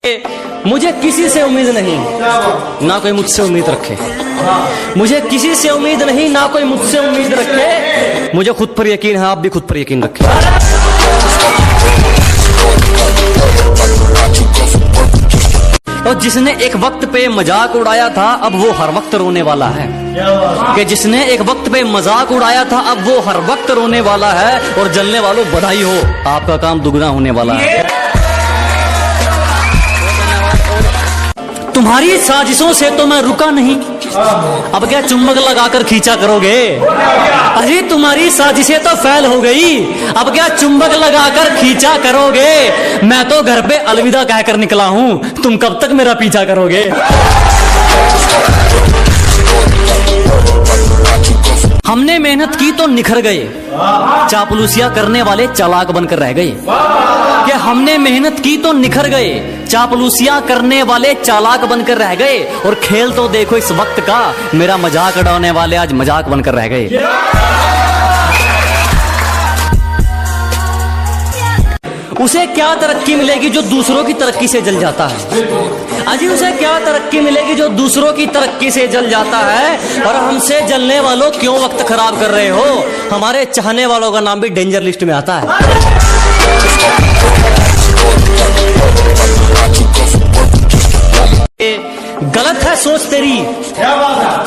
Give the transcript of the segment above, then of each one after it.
मुझे किसी से उम्मीद नहीं, ना कोई मुझसे उम्मीद रखे। मुझे किसी से उम्मीद नहीं, ना कोई मुझसे उम्मीद रखे। मुझे खुद पर यकीन है, आप भी खुद पर यकीन रखें। और जिसने एक वक्त पे मजाक उड़ाया था, अब वो हर वक्त रोने वाला है। कि जिसने एक वक्त पे मजाक उड़ाया था, अब वो हर वक्त रोने वाला है। और जलने वालों बधाई हो, आपका काम दुगना होने वाला है। तुम्हारी साजिशों से तो मैं रुका नहीं, अब क्या चुंबक लगाकर खींचा करोगे? अरे तुम्हारी साजिशें तो फैल हो गई, अब क्या चुंबक लगाकर खींचा करोगे? मैं तो घर पे अलविदा कहकर निकला हूं, तुम कब तक मेरा पीछा करोगे? हमने मेहनत की तो निखर गए, चापलूसिया करने वाले चालाक बनकर रह गए। कि हमने मेहनत की तो निखर गए, चापलूसिया करने वाले चालाक बनकर रह गए। और खेल तो देखो इस वक्त का, मेरा मजाक उड़ाने वाले आज मजाक बनकर रह गए। उसे क्या तरक्की मिलेगी जो दूसरों की तरक्की से जल जाता है? अजी उसे क्या तरक्की मिलेगी जो दूसरों की तरक्की से जल जाता है? और हमसे जलने वालों क्यों वक्त खराब कर रहे हो? हमारे चाहने वालों का नाम भी डेंजर लिस्ट में आता है। गलत है सोच तेरी,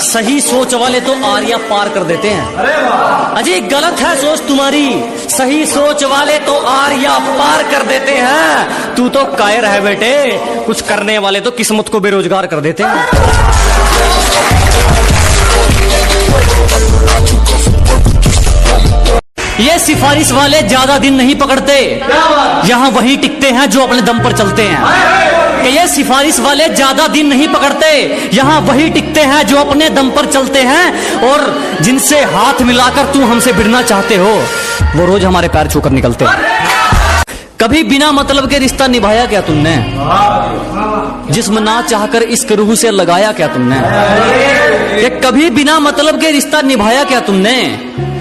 सही सोच वाले तो आरिया पार कर देते हैं। अजी गलत है सोच तुम्हारी, सही सोच वाले तो आरिया पार कर देते हैं। तू तो कायर है बेटे, कुछ करने वाले तो किस्मत को बेरोजगार कर देते हैं। ये सिफारिश वाले ज्यादा दिन नहीं पकड़ते, यहाँ वही टिकते हैं जो अपने दम पर चलते हैं। कि ये सिफारिश वाले ज्यादा दिन नहीं पकड़ते, यहाँ वही टिकते हैं जो अपने दम पर चलते हैं। और जिनसे हाथ मिलाकर तू हमसे भिड़ना चाहते हो, वो रोज हमारे पैर छूकर निकलते हैं। कभी बिना मतलब के रिश्ता निभाया क्या तुमने? जिस्म ना चाहकर इश्क रूह से लगाया क्या तुमने? कि कभी बिना मतलब के रिश्ता निभाया क्या तुमने?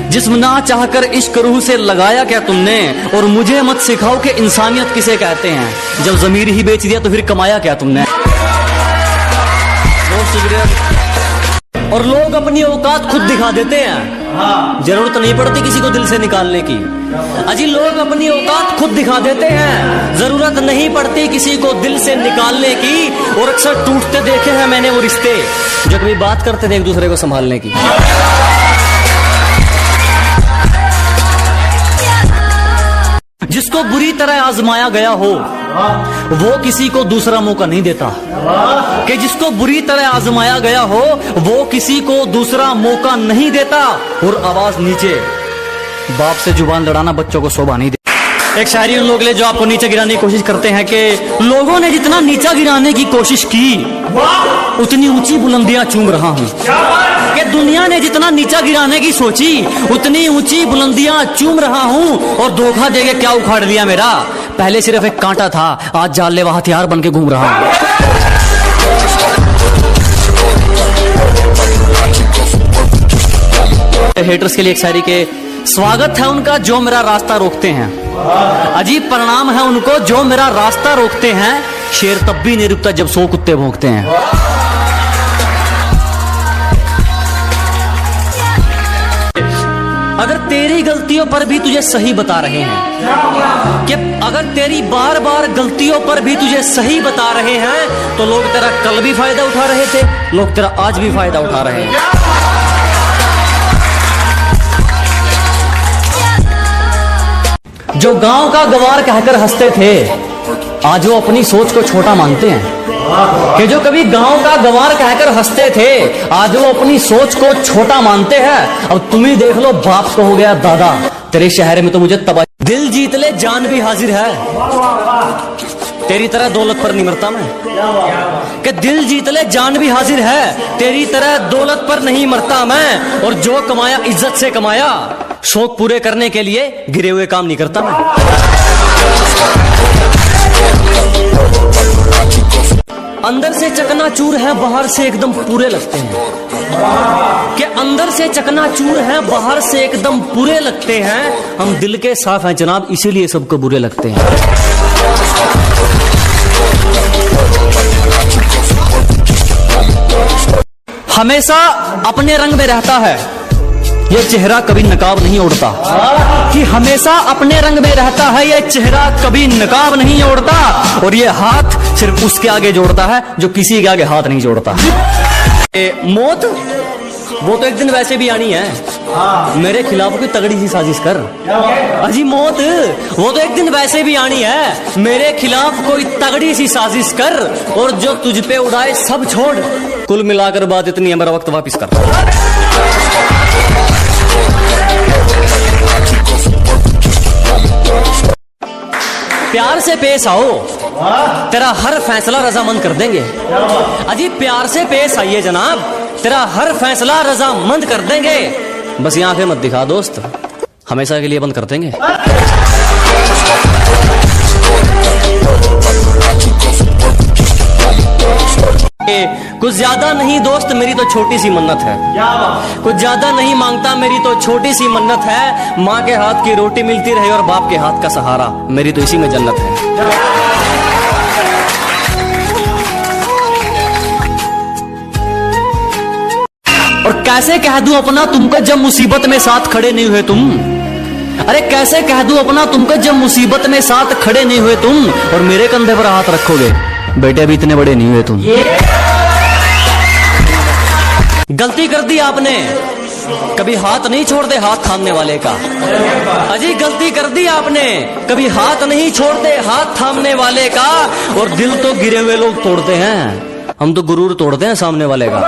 जिस्म ना चाहकर इश्क रूह से लगाया क्या तुमने? और मुझे मत सिखाओ कि इंसानियत किसे कहते हैं, जब ज़मीर ही बेच दिया तो फिर कमाया क्या तुमने? और लोग अपनी औकात खुद दिखा देते हैं, जरूरत नहीं पड़ती किसी को दिल से निकालने की। अजी लोग अपनी औकात खुद दिखा देते हैं, जरूरत नहीं पड़ती किसी को दिल से निकालने की। और अक्सर टूटते देखे हैं मैंने वो रिश्ते जो कभी बात करते थे एक दूसरे को संभालने की। जिसको बुरी तरह आजमाया गया हो, वो किसी को दूसरा मौका नहीं देता। कि जिसको बुरी तरह आजमाया गया हो, वो किसी को दूसरा मौका नहीं देता। और आवाज नीचे, बाप से जुबान लड़ाना बच्चों को शोभा नहीं देता। एक शायरी उन लोग ले जो आपको नीचे गिराने की कोशिश करते हैं कि लोगों ने जितना नीचा गिराने की कोशिश की, उतनी ऊंची बुलंदियां चूम रहा हूं। कि दुनिया ने जितना नीचा गिराने की सोची, उतनी ऊंची बुलंदियां चूम रहा हूं। और धोखा देके क्या उखाड़ लिया मेरा, पहले सिर्फ एक कांटा था, आज जानलेवा हथियार बन के घूम रहा हूं। हेटर्स के लिए एक शायरी के, स्वागत है उनका जो मेरा रास्ता रोकते हैं, अजीब परिणाम है उनको जो मेरा रास्ता रोकते हैं। शेर तब भी नहीं रुकता जब 100 कुत्ते भौंकते हैं। अगर तेरी गलतियों पर भी तुझे सही बता रहे हैं, कि अगर तेरी बार बार गलतियों पर भी तुझे सही बता रहे हैं, तो लोग तेरा कल भी फायदा उठा रहे थे, लोग तेरा आज भी फायदा उठा रहे हैं। जो गांव का गवार कहकर हंसते थे, आज वो अपनी सोच को छोटा मानते हैं। कि जो कभी गांव का गवार कहकर हंसते थे, आज वो अपनी सोच को छोटा मानते हैं। अब तुम ही देख लो, बाप को हो गया दादा, तेरे शहर में तो मुझे तबाही। दिल जीत ले जान भी हाजिर है, तेरी तरह दौलत पर नहीं मरता मैं। कि दिल जीत ले जान भी हाजिर है, तेरी तरह दौलत पर नहीं मरता मैं। और जो कमाया इज्जत से कमाया, शौक पूरे करने के लिए गिरे हुए काम नहीं करता मैं। अंदर से चकनाचूर है, बाहर से एकदम पूरे लगते हैं। कि अंदर से चकनाचूर है, बाहर से एकदम पूरे लगते हैं। हम दिल के साफ हैं जनाब, इसीलिए सबको बुरे लगते हैं। हमेशा अपने रंग में रहता है, ये चेहरा कभी नकाब नहीं ओढ़ता। कि हमेशा अपने रंग में रहता है, ये चेहरा कभी नकाब नहीं ओढ़ता। और ये हाथ सिर्फ उसके आगे जोड़ता है जो किसी के आगे हाथ नहीं जोड़ता। मौत वो तो एक दिन वैसे भी आनी है, मेरे खिलाफ कोई तगड़ी सी साजिश कर। अजी मौत वो तो एक दिन वैसे भी आनी है, मेरे खिलाफ कोई तगड़ी सी साजिश कर। और जो तुझ पे उड़ाए सब छोड़, कुल मिलाकर बात इतनी है, मेरा वक्त वापिस कर। प्यार से पेश आओ, तेरा हर फैसला रजामंद कर देंगे। अजी प्यार से पेश आइए जनाब, तेरा हर फैसला रजामंद कर देंगे। बस ये आंखें मत दिखा दोस्त, हमेशा के लिए बंद कर देंगे। कुछ ज्यादा नहीं दोस्त, मेरी तो छोटी सी मन्नत है। कुछ ज्यादा नहीं मांगता, मेरी तो छोटी सी मन्नत है। माँ के हाथ की रोटी मिलती रहे और बाप के हाथ का सहारा, मेरी तो इसी में जन्नत है। और कैसे कह दूं अपना तुमको जब मुसीबत में साथ खड़े नहीं हुए तुम। अरे कैसे कह दूं अपना तुमको जब मुसीबत में साथ खड़े नहीं हुए तुम। और मेरे कंधे पर हाथ रखोगे, बेटे अभी इतने बड़े नहीं हुए तुम। गलती कर दी आपने, कभी हाथ नहीं छोड़ते हाथ थामने वाले का। अजी गलती कर दी आपने, कभी हाथ नहीं छोड़ते हाथ थामने वाले का। और दिल तो गिरे हुए लोग तोड़ते हैं, हम तो गुरूर तोड़ते हैं सामने वाले का।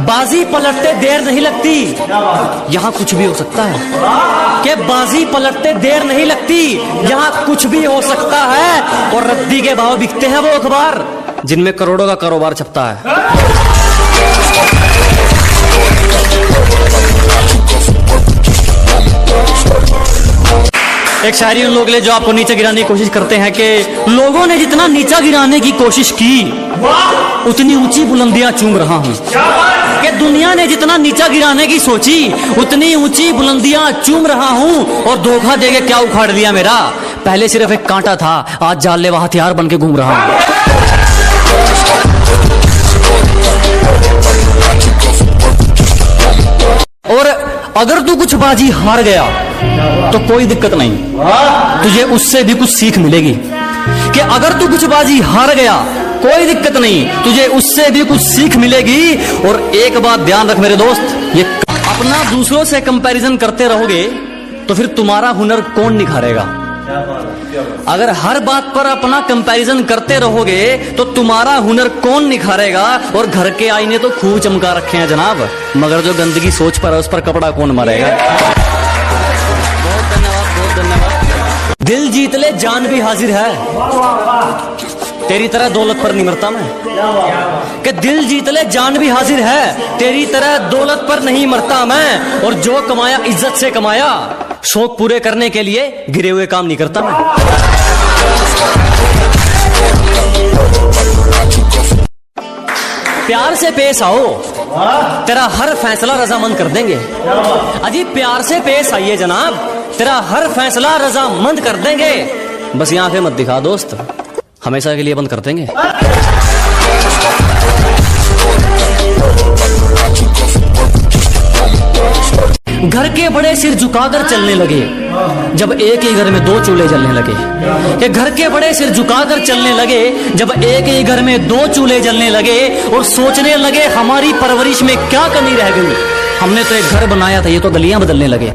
बाजी पलटते देर नहीं लगती, यहाँ कुछ भी हो सकता है। कि बाजी पलटते देर नहीं लगती, यहाँ कुछ भी हो सकता है। और रद्दी के भाव बिकते हैं वो अखबार जिनमें करोड़ों का कारोबार छपता है। एक शायरी उन लोग ले जो आपको नीचे गिराने की कोशिश करते हैं कि लोगों ने जितना नीचा गिराने की कोशिश की उतनी ऊंची बुलंदियां चूम रहा हूं। कि दुनिया ने जितना नीचा गिराने की सोची उतनी ऊंची बुलंदियां चूम रहा हूं। और धोखा देके क्या उखाड़ लिया मेरा, पहले सिर्फ एक कांटा था, आज जानलेवा हथियार बन के घूम रहा हूं। और अगर तू कुछ बाजी हार गया तो कोई दिक्कत नहीं, तुझे उससे भी कुछ सीख मिलेगी। कि अगर तू कुछ बाजी हार गया कोई दिक्कत नहीं, तुझे उससे भी कुछ सीख मिलेगी। और एक बात ध्यान रख मेरे दोस्त, ये अपना दूसरों से कंपैरिजन करते रहोगे तो फिर तुम्हारा हुनर कौन निखारेगा। अगर हर बात पर अपना कंपैरिजन करते रहोगे तो तुम्हारा हुनर कौन निखारेगा। और घर के आईने तो खूब चमका रखे हैं जनाब, मगर जो गंदगी सोच पर है उस पर कपड़ा कौन मारेगा। बहुत धन्यवाद, बहुत धन्यवाद। दिल जीत ले जान भी हाजिर है, तेरी तरह दौलत पर नहीं मरता मैं। कि दिल जीत ले जान भी हाजिर है, तेरी तरह दौलत पर नहीं मरता मैं। और जो कमाया इज्जत से कमाया, शौक पूरे करने के लिए गिरे हुए काम नहीं करता मैं। प्यार से पेश आओ, तेरा हर फैसला रजामंद कर देंगे। अजी प्यार से पेश आइए जनाब, तेरा हर फैसला रजामंद कर देंगे। बस ये आंखें मत दिखा दोस्त, हमेशा के लिए बंद कर देंगे। घर के बड़े सिर झुकाकर चलने लगे जब एक ही घर में दो चूल्हे जलने लगे। कि घर के बड़े सिर झुकाकर चलने लगे जब एक ही घर में दो चूल्हे जलने लगे। और सोचने लगे हमारी परवरिश में क्या कमी रह गई, हमने तो एक घर बनाया था, ये तो गलियां बदलने लगे।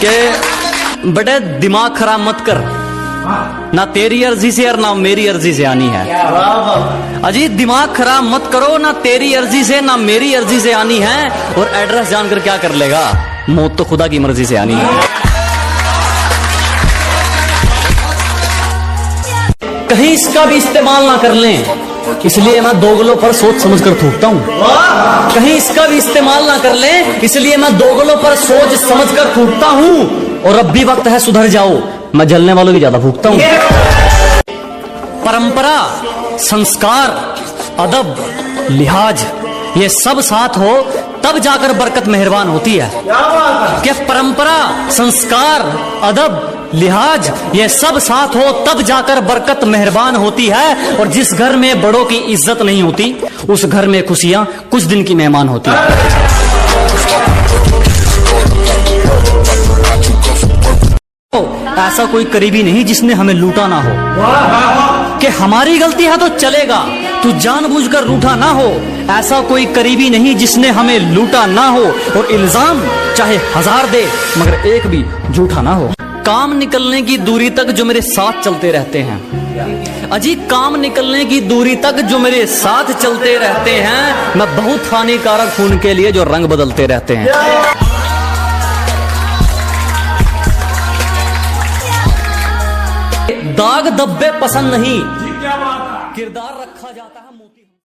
के बड़े दिमाग खराब मत कर, ना तेरी अर्जी से और ना मेरी अर्जी से आनी है। अजी दिमाग खराब मत करो, ना तेरी अर्जी से ना मेरी अर्जी से आनी है। और एड्रेस जानकर क्या कर लेगा, मौत तो खुदा की मर्जी से आनी है। कहीं इसका भी इस्तेमाल ना कर लें, इसलिए मैं दोगलों पर सोच समझ कर थूकता हूँ। कहीं इसका भी इस्तेमाल ना कर लें, इसलिए मैं दोगलों पर सोच समझ कर थूकता हूँ। और अब भी वक्त है सुधर जाओ, मैं जलने वालों की ज्यादा फूकता हूँ। परंपरा, संस्कार, अदब, लिहाज, ये सब साथ हो तब जाकर बरकत मेहरबान होती है। कि परंपरा, संस्कार, अदब, लिहाज ये सब साथ हो तब जाकर बरकत मेहरबान होती है। और जिस घर में बड़ों की इज्जत नहीं होती उस घर में खुशियां कुछ दिन की मेहमान होती है। ऐसा कोई करीबी नहीं जिसने हमें लूटा ना हो। कि हमारी गलती है तो चलेगा, तू जानबूझकर रूठा ना हो। ऐसा कोई करीबी नहीं जिसने हमें लूटा ना हो। और इल्जाम चाहे 1000 दे मगर एक भी झूठा ना हो। काम निकलने की दूरी तक जो मेरे साथ चलते रहते हैं, अजी काम निकलने की दूरी तक जो मेरे साथ चलते रहते हैं, मैं बहुत हानिकारक हूं उनके लिए जो रंग बदलते रहते हैं। दाग धब्बे पसंद नहीं, किरदार रखा जाता है।